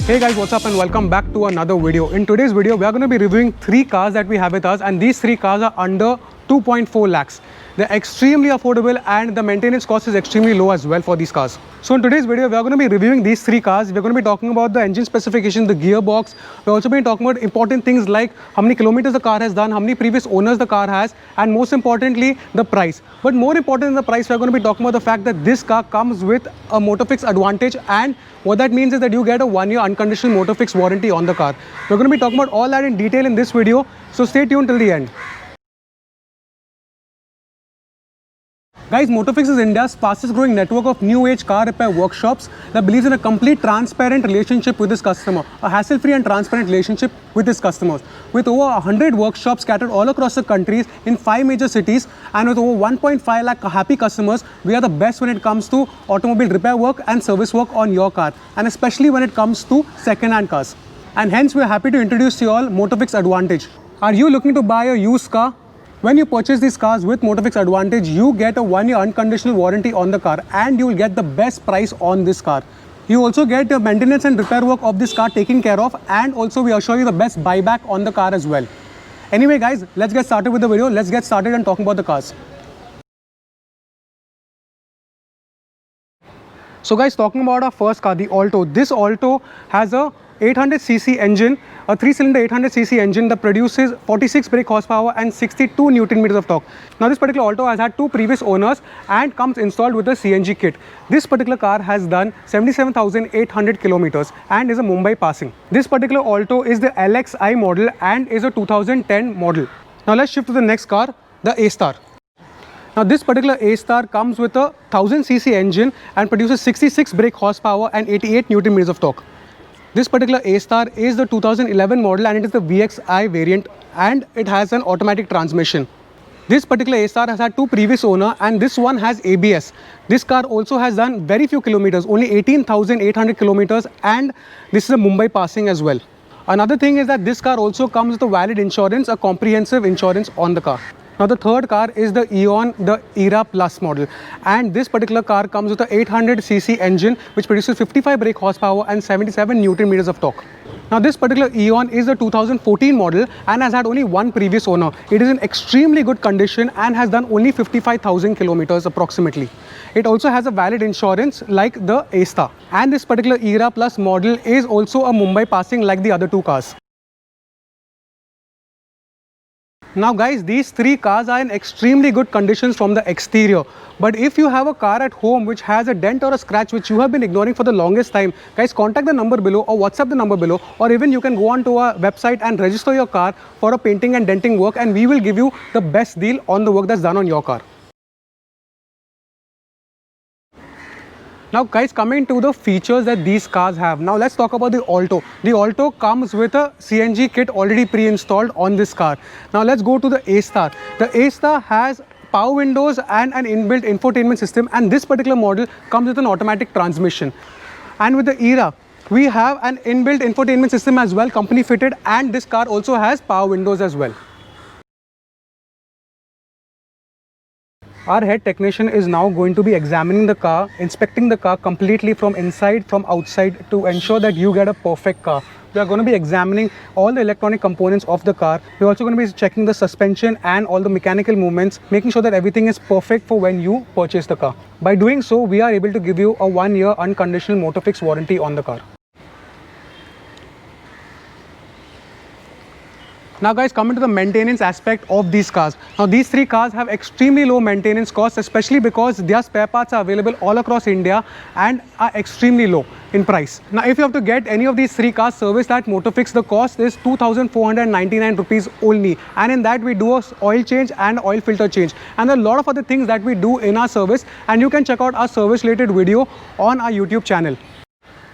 Hey guys, what's up and welcome back to another video. In today's video, we are going to be reviewing 3 cars that we have with us, and these 3 cars are under 2.4 lakhs. They're extremely affordable and the maintenance cost is extremely low as well for these cars. So in today's video, we are going to be reviewing these 3 cars. We're going to be talking about the engine specification, the gearbox. We're also going to be talking about important things like how many kilometers the car has done, how many previous owners the car has, and most importantly, the price. But more important than the price, we're going to be talking about the fact that this car comes with a Motofix advantage, and what that means is that you get a 1-year unconditional Motofix warranty on the car. We're going to be talking about all that in detail in this video, so stay tuned till the end. Guys, Motofix is India's fastest growing network of new age car repair workshops that believes in a complete transparent relationship with its customer, a hassle-free and transparent relationship with its customers. With over 100 workshops scattered all across the country in 5 major cities and with over 1.5 lakh happy customers, we are the best when it comes to automobile repair work and service work on your car, and especially when it comes to second-hand cars. And hence, we are happy to introduce to you all Motofix Advantage. Are you looking to buy a used car? When you purchase these cars with Motofix Advantage, you get a 1-year unconditional warranty on the car and you will get the best price on this car. You also get the maintenance and repair work of this car taken care of, and also we assure you the best buyback on the car as well. Anyway guys, let's get started with the video. Let's get started and talking about the cars. So guys, talking about our first car, the Alto. This Alto has a 800cc engine, a 3-cylinder 800cc engine that produces 46 brake horsepower and 62 Newton meters of torque. Now this particular Alto has had 2 previous owners and comes installed with a CNG kit. This particular car has done 77,800 kilometers and is a Mumbai passing. This particular Alto is the LXI model and is a 2010 model. Now let's shift to the next car, the A-Star. Now this particular A-Star comes with a 1000cc engine and produces 66 brake horsepower and 88 Newton meters of torque. This particular A-Star is the 2011 model and it is the VXI variant, and it has an automatic transmission. This particular A-Star has had 2 previous owners and this one has ABS. This car also has done very few kilometers, only 18,800 kilometers, and this is a Mumbai passing as well. Another thing is that this car also comes with a valid insurance, a comprehensive insurance on the car. Now the third car is the Eon, the Era Plus model, and this particular car comes with a 800cc engine which produces 55 brake horsepower and 77 Newton meters of torque. Now this particular Eon is the 2014 model and has had only 1 previous owner. It is in extremely good condition and has done only 55,000 kilometers approximately. It also has a valid insurance like the A-Star, and this particular Era Plus model is also a Mumbai passing like the other 2 cars. Now guys, these 3 cars are in extremely good conditions from the exterior. But if you have a car at home which has a dent or a scratch which you have been ignoring for the longest time, guys, contact the number below or WhatsApp the number below, or even you can go on to our website and register your car for a painting and denting work, and we will give you the best deal on the work that's done on your car. Now guys, coming to the features that these cars have. Now let's talk about the Alto. The Alto comes with a CNG kit already pre-installed on this car. Now let's go to the A-Star. The A-Star has power windows and an inbuilt infotainment system, and this particular model comes with an automatic transmission. And with the Era, we have an inbuilt infotainment system as well, company fitted, and this car also has power windows as well. Our head technician is now going to be examining the car, inspecting the car completely from inside, from outside, to ensure that you get a perfect car. We are going to be examining all the electronic components of the car. We're also going to be checking the suspension and all the mechanical movements, making sure that everything is perfect for when you purchase the car. By doing so, we are able to give you a 1-year unconditional Motofix warranty on the car. Now guys, coming to the maintenance aspect of these cars. Now these 3 cars have extremely low maintenance costs, especially because their spare parts are available all across India and are extremely low in price. Now if you have to get any of these 3 cars serviced at Motofix, the cost is 2,499 rupees only, and in that we do a oil change and oil filter change, and there are a lot of other things that we do in our service, and you can check out our service related video on our YouTube channel.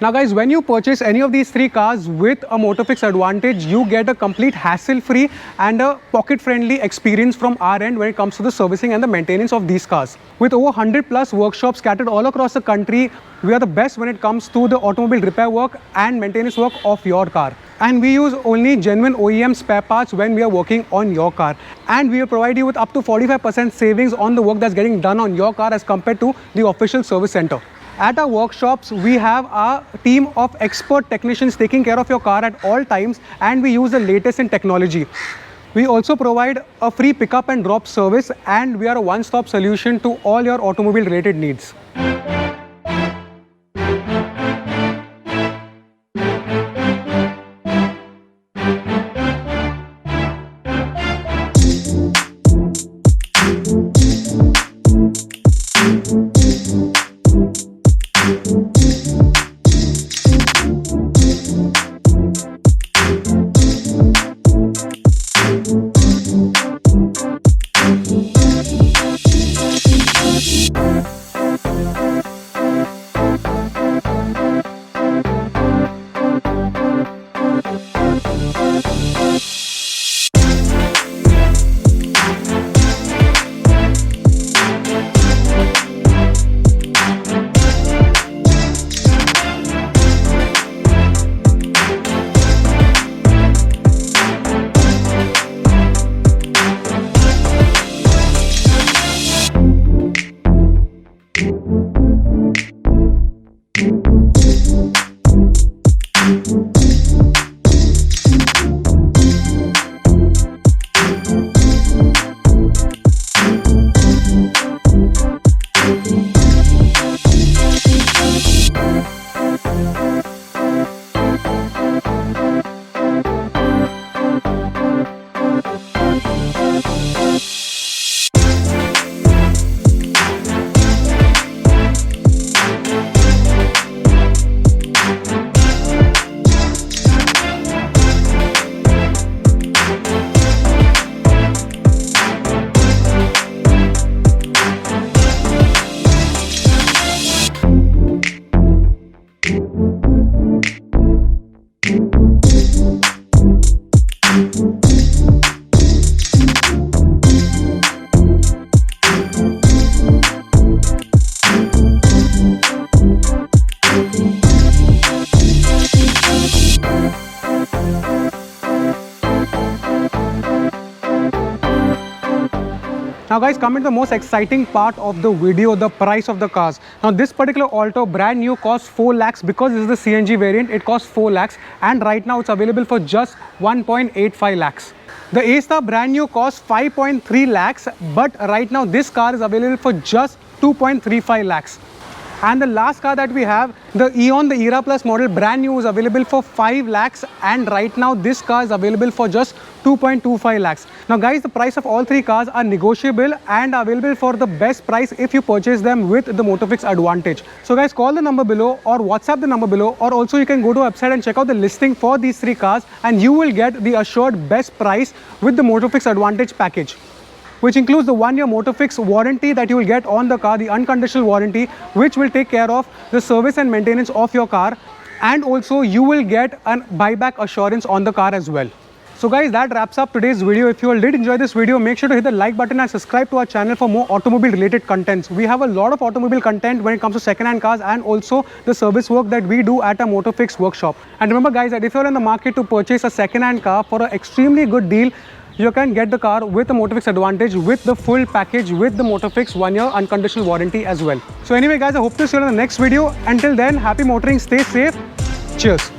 Now guys, when you purchase any of these 3 cars with a Motofix Advantage, you get a complete hassle-free and a pocket-friendly experience from our end when it comes to the servicing and the maintenance of these cars. With over 100 plus workshops scattered all across the country, we are the best when it comes to the automobile repair work and maintenance work of your car. And we use only genuine OEM spare parts when we are working on your car. And we will provide you with up to 45% savings on the work that's getting done on your car as compared to the official service center. At our workshops, we have a team of expert technicians taking care of your car at all times, and we use the latest in technology. We also provide a free pickup and drop service, and we are a one-stop solution to all your automobile related needs. Now guys, coming to the most exciting part of the video, the price of the cars. Now this particular Alto brand new costs 4 lakhs because this is the CNG variant. It costs 4 lakhs and right now it's available for just 1.85 lakhs. The A-Star brand new costs 5.3 lakhs, but right now this car is available for just 2.35 lakhs. And the last car that we have, the Eon, the Era Plus model, brand new, is available for 5 lakhs, and right now this car is available for just 2.25 lakhs. Now guys, the price of all three cars are negotiable and are available for the best price if you purchase them with the Motofix Advantage. So guys, call the number below or WhatsApp the number below, or also you can go to our website and check out the listing for these three cars, and you will get the assured best price with the Motofix Advantage package, which includes the 1-year Motofix warranty that you will get on the car, the unconditional warranty, which will take care of the service and maintenance of your car, and also you will get a buyback assurance on the car as well. So guys, that wraps up today's video. If you all did enjoy this video, make sure to hit the like button and subscribe to our channel for more automobile related contents. We have a lot of automobile content when it comes to second-hand cars and also the service work that we do at a Motofix workshop. And remember guys, that if you're in the market to purchase a second-hand car for an extremely good deal, you can get the car with the Motofix Advantage with the full package with the Motofix 1-year unconditional warranty as well. So anyway guys, I hope to see you in the next video. Until then, happy motoring, stay safe, cheers.